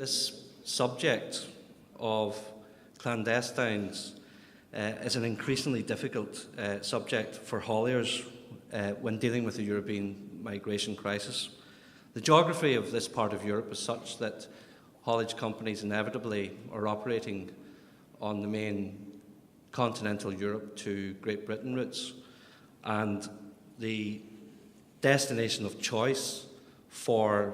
this subject of clandestines is an increasingly difficult subject for hauliers when dealing with the European migration crisis. The geography of this part of Europe is such that haulage companies inevitably are operating on the main continental Europe to Great Britain routes, and the destination of choice for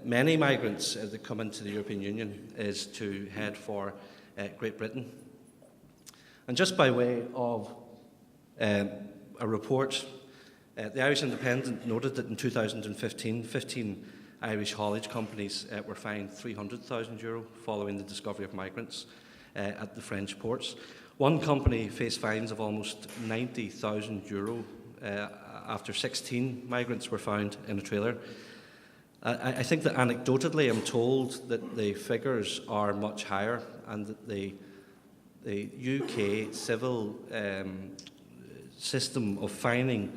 many migrants that come into the European Union is to head for Great Britain. And just by way of a report, the Irish Independent noted that in 2015, 15 Irish haulage companies were fined €300,000 following the discovery of migrants at the French ports. One company faced fines of almost €90,000 after 16 migrants were found in a trailer. I think that anecdotally I'm told that the figures are much higher, and that the UK civil system of fining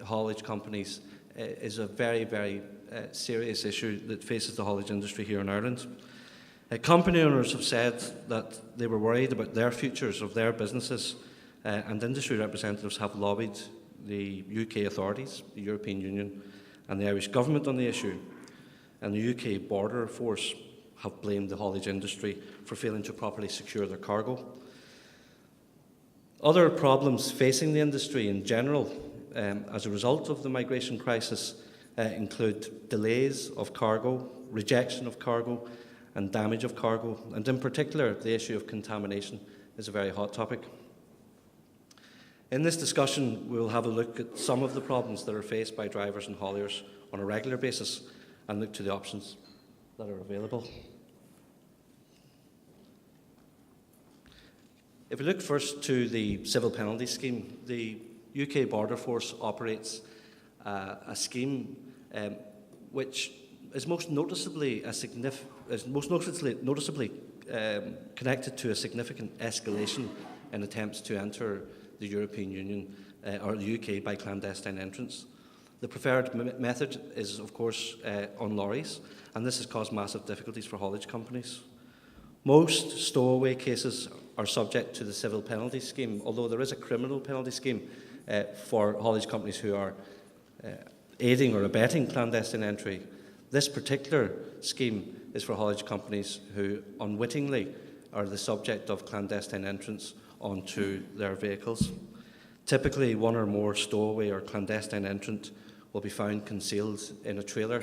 haulage companies is a very, very serious issue that faces the haulage industry here in Ireland. Company owners have said that they were worried about their futures of their businesses, and industry representatives have lobbied the UK authorities, the European Union and the Irish government on the issue, and the UK Border Force have blamed the haulage industry for failing to properly secure their cargo. Other problems facing the industry in general as a result of the migration crisis include delays of cargo, rejection of cargo, and damage of cargo, and in particular the issue of contamination is a very hot topic. In this discussion, we will have a look at some of the problems that are faced by drivers and hauliers on a regular basis and look to the options that are available. If we look first to the civil penalty scheme, the UK Border Force operates a scheme which is most noticeably connected to a significant escalation in attempts to enter the European Union or the UK by clandestine entrance. The preferred method is, of course, on lorries, and this has caused massive difficulties for haulage companies. Most stowaway cases are subject to the civil penalty scheme, although there is a criminal penalty scheme for haulage companies who are aiding or abetting clandestine entry. This particular scheme is for haulage companies who unwittingly are the subject of clandestine entrance onto their vehicles. Typically, one or more stowaway or clandestine entrant will be found concealed in a trailer,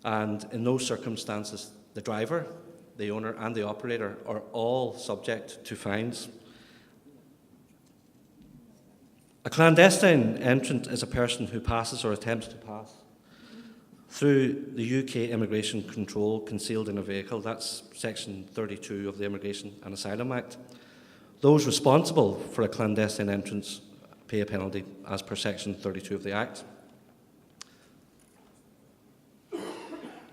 and in those circumstances, the driver, the owner and the operator are all subject to fines. A clandestine entrant is a person who passes or attempts to pass through the UK immigration control concealed in a vehicle. That's section 32 of the Immigration and Asylum Act. Those responsible for a clandestine entrance pay a penalty as per section 32 of the Act.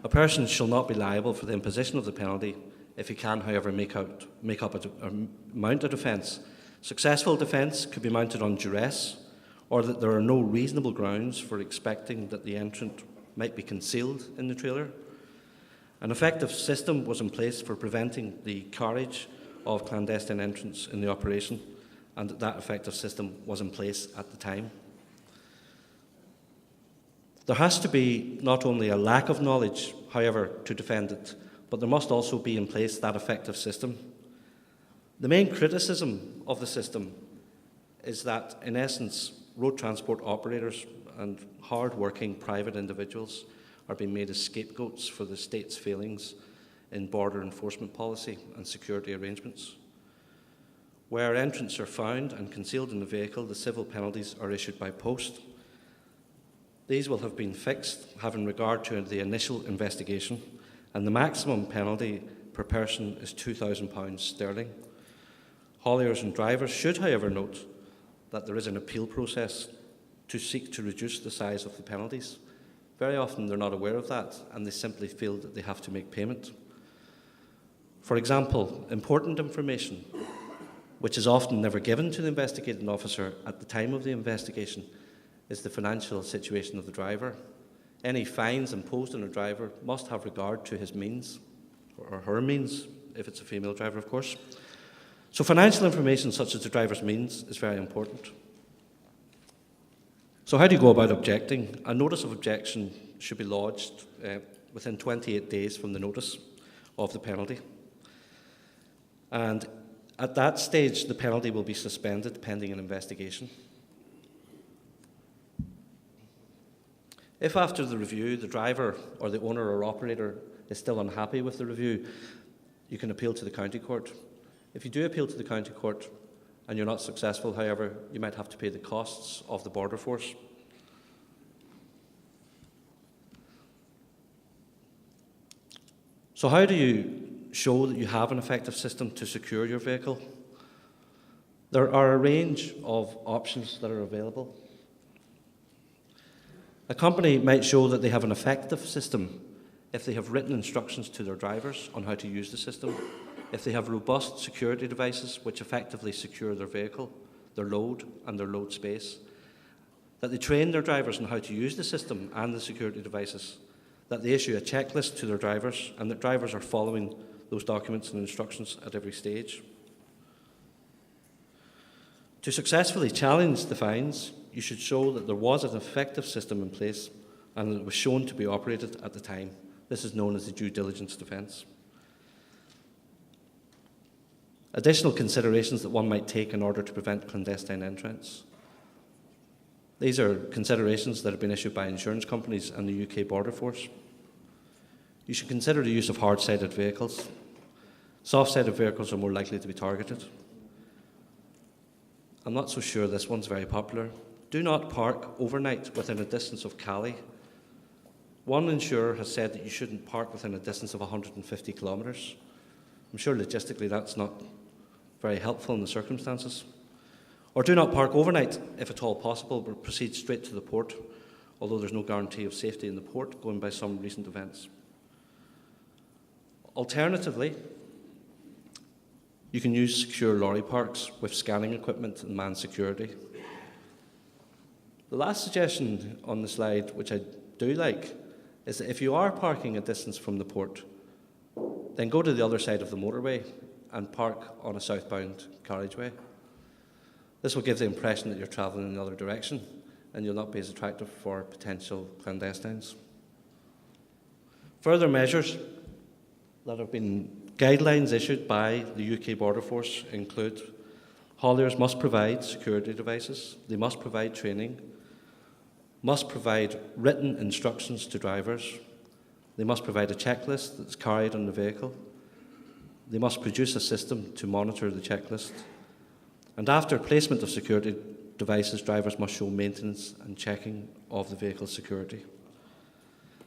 A person shall not be liable for the imposition of the penalty if he can, however, mount a defence. Successful defence could be mounted on duress, or that there are no reasonable grounds for expecting that the entrant might be concealed in the trailer. An effective system was in place for preventing the carriage of clandestine entrants in the operation, and that effective system was in place at the time. There has to be not only a lack of knowledge, however, to defend it, but there must also be in place that effective system. The main criticism of the system is that, in essence, road transport operators and hard-working private individuals are being made as scapegoats for the state's failings in border enforcement policy and security arrangements. Where entrants are found and concealed in the vehicle, the civil penalties are issued by post. These will have been fixed, having regard to the initial investigation, and the maximum penalty per person is £2,000 sterling. Hauliers and drivers should, however, note that there is an appeal process to seek to reduce the size of the penalties. Very often they're not aware of that, and they simply feel that they have to make payment. For example, important information, which is often never given to the investigating officer at the time of the investigation, is the financial situation of the driver. Any fines imposed on a driver must have regard to his means, or her means, if it's a female driver, of course. So financial information such as the driver's means is very important. So how do you go about objecting? A notice of objection should be lodged within 28 days from the notice of the penalty. And at that stage, the penalty will be suspended pending an investigation. If after the review, the driver or the owner or operator is still unhappy with the review, you can appeal to the county court. If you do appeal to the county court and you're not successful, however, you might have to pay the costs of the border force. So how do you show that you have an effective system to secure your vehicle? There are a range of options that are available. A company might show that they have an effective system if they have written instructions to their drivers on how to use the system, if they have robust security devices which effectively secure their vehicle, their load and their load space, that they train their drivers on how to use the system and the security devices, that they issue a checklist to their drivers, and that drivers are following those documents and instructions at every stage. To successfully challenge the fines, you should show that there was an effective system in place and that it was shown to be operated at the time. This is known as the due diligence defence. Additional considerations that one might take in order to prevent clandestine entrance. These are considerations that have been issued by insurance companies and the UK Border Force. You should consider the use of hard-sided vehicles. Soft-sided vehicles are more likely to be targeted. I'm not so sure this one's very popular. Do not park overnight within a distance of Cali. One insurer has said that you shouldn't park within a distance of 150 kilometres. I'm sure logistically that's not very helpful in the circumstances. Or do not park overnight, if at all possible, but proceed straight to the port, although there's no guarantee of safety in the port, going by some recent events. Alternatively, you can use secure lorry parks with scanning equipment and manned security. The last suggestion on the slide, which I do like, is that if you are parking a distance from the port, then go to the other side of the motorway and park on a southbound carriageway. This will give the impression that you're travelling in the other direction, and you'll not be as attractive for potential clandestines. Further measures that have been guidelines issued by the UK Border Force include hauliers must provide security devices, they must provide training, must provide written instructions to drivers, they must provide a checklist that's carried on the vehicle, they must produce a system to monitor the checklist, and after placement of security devices, drivers must show maintenance and checking of the vehicle's security.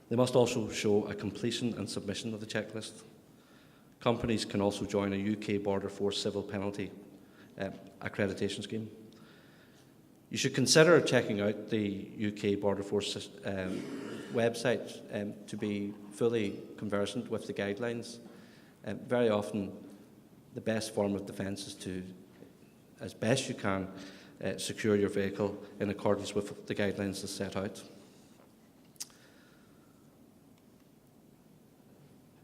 They must also show a completion and submission of the checklist. Companies can also join a UK Border Force civil penalty accreditation scheme. You should consider checking out the UK Border Force website to be fully conversant with the guidelines. Very often, the best form of defence is to, as best you can, secure your vehicle in accordance with the guidelines that's set out.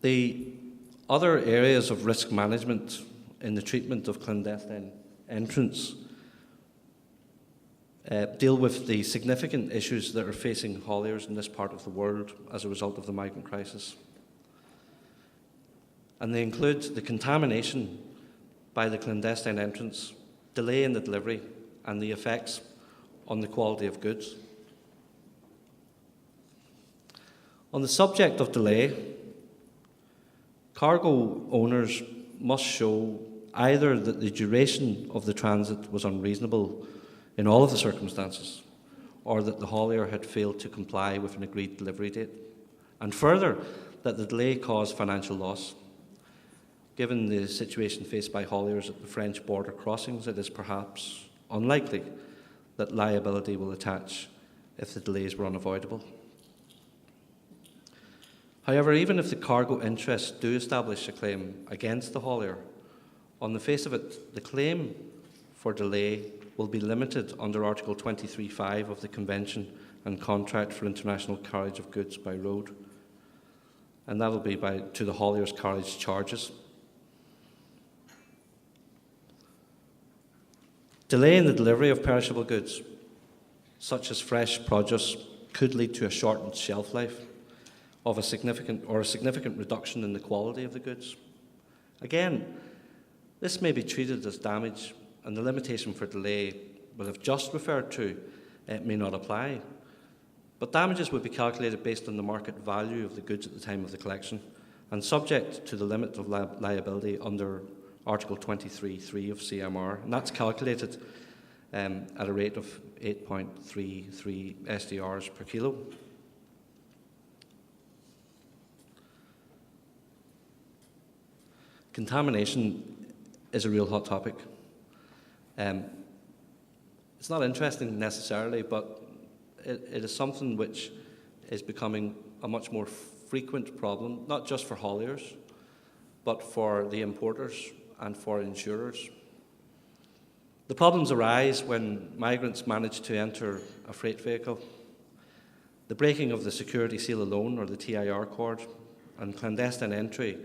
The other areas of risk management in the treatment of clandestine entrance deal with the significant issues that are facing hauliers in this part of the world as a result of the migrant crisis. And they include the contamination by the clandestine entrance, delay in the delivery, and the effects on the quality of goods. On the subject of delay, cargo owners must show either that the duration of the transit was unreasonable in all of the circumstances, or that the haulier had failed to comply with an agreed delivery date, and further, that the delay caused financial loss. Given the situation faced by hauliers at the French border crossings, it is perhaps unlikely that liability will attach if the delays were unavoidable. However, even if the cargo interests do establish a claim against the haulier, on the face of it, the claim for delay will be limited under Article 23.5 of the Convention and contract for international carriage of goods by road. And that'll be to the haulier's carriage charges. Delay in the delivery of perishable goods, such as fresh produce, could lead to a shortened shelf life of a significant reduction in the quality of the goods. Again, this may be treated as damage, and the limitation for delay we have just referred to may not apply. But damages would be calculated based on the market value of the goods at the time of the collection and subject to the limit of liability under Article 23.3 of CMR, and that's calculated at a rate of 8.33 SDRs per kilo. Contamination is a real hot topic. It's not interesting necessarily, but it is something which is becoming a much more frequent problem, not just for hauliers, but for the importers and for insurers. The problems arise when migrants manage to enter a freight vehicle. The breaking of the security seal alone, or the TIR cord, and clandestine entry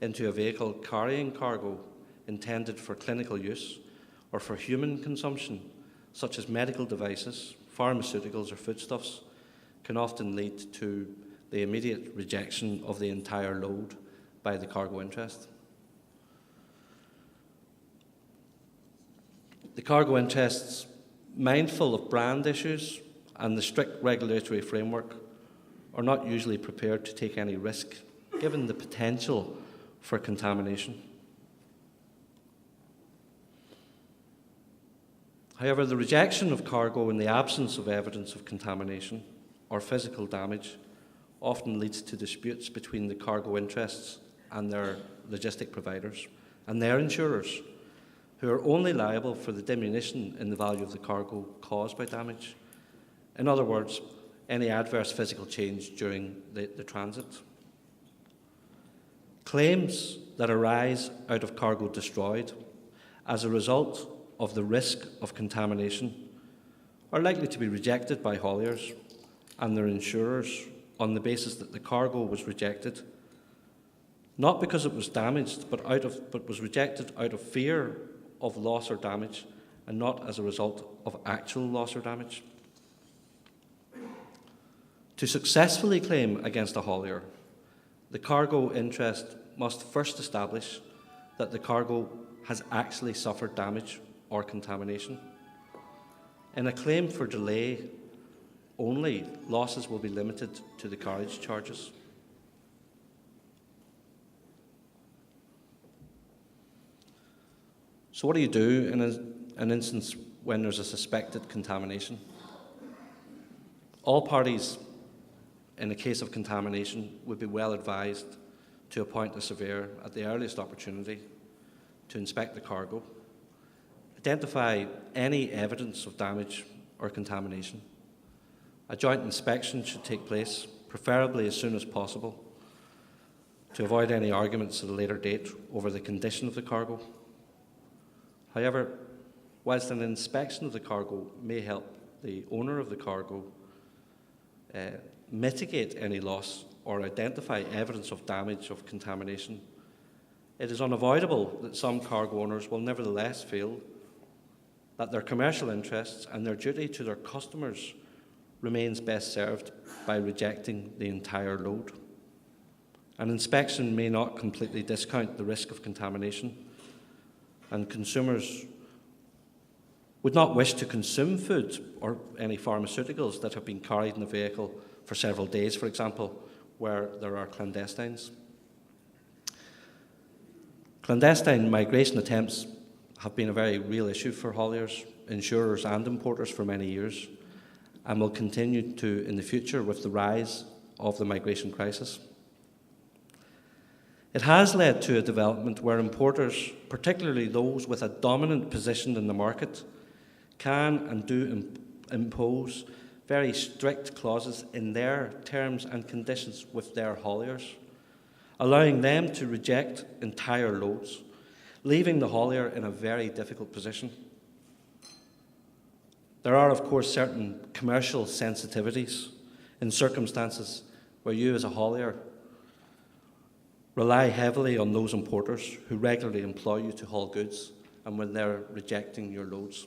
into a vehicle carrying cargo intended for clinical use or for human consumption, such as medical devices, pharmaceuticals or foodstuffs, can often lead to the immediate rejection of the entire load by the cargo interest. The cargo interests, mindful of brand issues and the strict regulatory framework, are not usually prepared to take any risk, given the potential for contamination. However, the rejection of cargo in the absence of evidence of contamination or physical damage often leads to disputes between the cargo interests and their logistic providers and their insurers, who are only liable for the diminution in the value of the cargo caused by damage. In other words, any adverse physical change during the transit. Claims that arise out of cargo destroyed as a result of the risk of contamination are likely to be rejected by hauliers and their insurers on the basis that the cargo was rejected, not because it was damaged, but was rejected out of fear of loss or damage, and not as a result of actual loss or damage. To successfully claim against a haulier, the cargo interest must first establish that the cargo has actually suffered damage or contamination. In a claim for delay only, losses will be limited to the carriage charges. So what do you do in an instance when there's a suspected contamination? All parties in a case of contamination would be well advised to appoint a surveyor at the earliest opportunity to inspect the cargo, identify any evidence of damage or contamination. A joint inspection should take place, preferably as soon as possible, to avoid any arguments at a later date over the condition of the cargo. However, whilst an inspection of the cargo may help the owner of the cargo mitigate any loss or identify evidence of damage of contamination, it is unavoidable that some cargo owners will nevertheless feel that their commercial interests and their duty to their customers remains best served by rejecting the entire load. An inspection may not completely discount the risk of contamination, and consumers would not wish to consume food or any pharmaceuticals that have been carried in a vehicle for several days, for example, where there are clandestines. Clandestine migration attempts have been a very real issue for hauliers, insurers and importers for many years, and will continue to in the future with the rise of the migration crisis. It has led to a development where importers, particularly those with a dominant position in the market, can and do impose very strict clauses in their terms and conditions with their hauliers, allowing them to reject entire loads, leaving the haulier in a very difficult position. There are, of course, certain commercial sensitivities in circumstances where you as a haulier rely heavily on those importers who regularly employ you to haul goods and when they're rejecting your loads.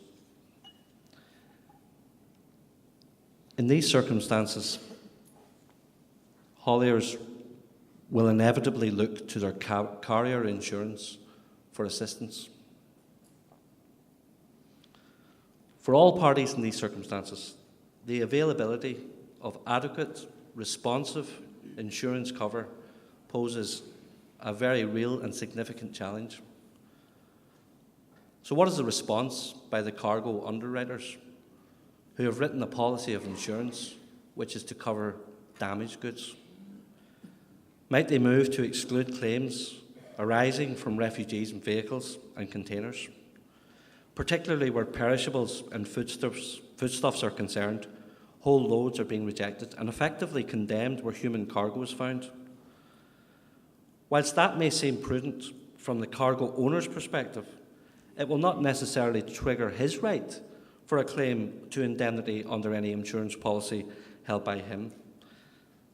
In these circumstances, hauliers will inevitably look to their carrier insurance for assistance. For all parties in these circumstances, the availability of adequate, responsive insurance cover poses a very real and significant challenge. So what is the response by the cargo underwriters who have written a policy of insurance which is to cover damaged goods? Might they move to exclude claims arising from refugees in vehicles and containers, particularly where perishables and foodstuffs are concerned? Whole loads are being rejected and effectively condemned where human cargo is found. Whilst that may seem prudent from the cargo owner's perspective, it will not necessarily trigger his right for a claim to indemnity under any insurance policy held by him,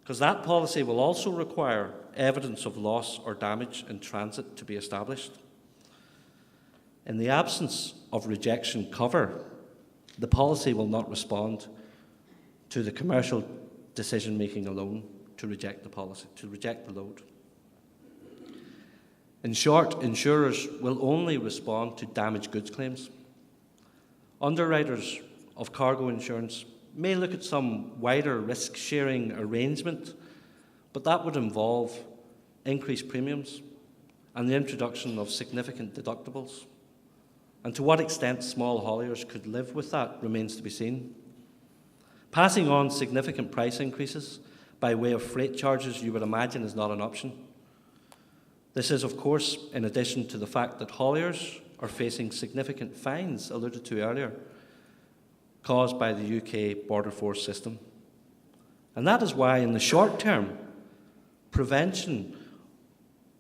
because that policy will also require evidence of loss or damage in transit to be established. In the absence of rejection cover, the policy will not respond to the commercial decision-making alone to reject the policy, to reject the load. In short, insurers will only respond to damaged goods claims. Underwriters of cargo insurance may look at some wider risk-sharing arrangement, but that would involve increased premiums and the introduction of significant deductibles. And to what extent small hauliers could live with that remains to be seen. Passing on significant price increases by way of freight charges, you would imagine, is not an option. This is, of course, in addition to the fact that hauliers are facing significant fines, alluded to earlier, caused by the UK border force system. And that is why, in the short term, prevention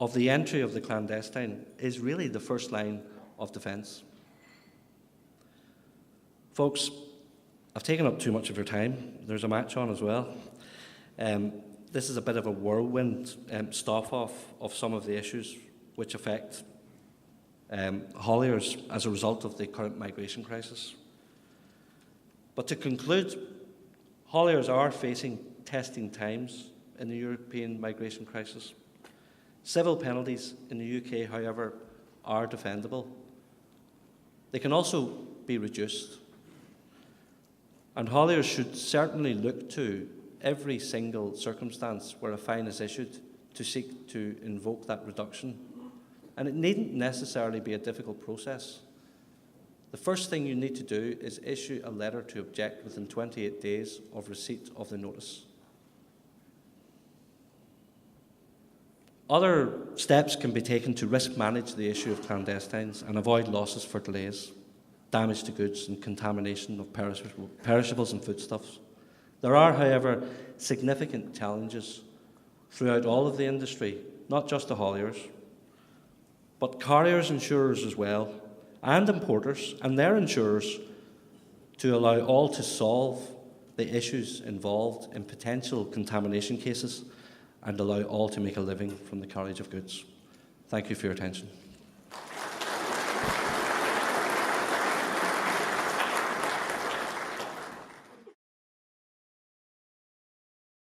of the entry of the clandestine is really the first line of defence. Folks, I've taken up too much of your time. There's a match on as well. This is a bit of a whirlwind stop-off of some of the issues which affect hauliers as a result of the current migration crisis. But to conclude, hauliers are facing testing times in the European migration crisis. Civil penalties in the UK, however, are defendable. They can also be reduced. And hauliers should certainly look to every single circumstance where a fine is issued to seek to invoke that reduction. And it needn't necessarily be a difficult process. The first thing you need to do is issue a letter to object within 28 days of receipt of the notice. Other steps can be taken to risk manage the issue of clandestines and avoid losses for delays, damage to goods and contamination of perishables and foodstuffs. There are, however, significant challenges throughout all of the industry, not just the hauliers, but carriers, insurers as well, and importers and their insurers, to allow all to solve the issues involved in potential contamination cases and allow all to make a living from the carriage of goods. Thank you for your attention.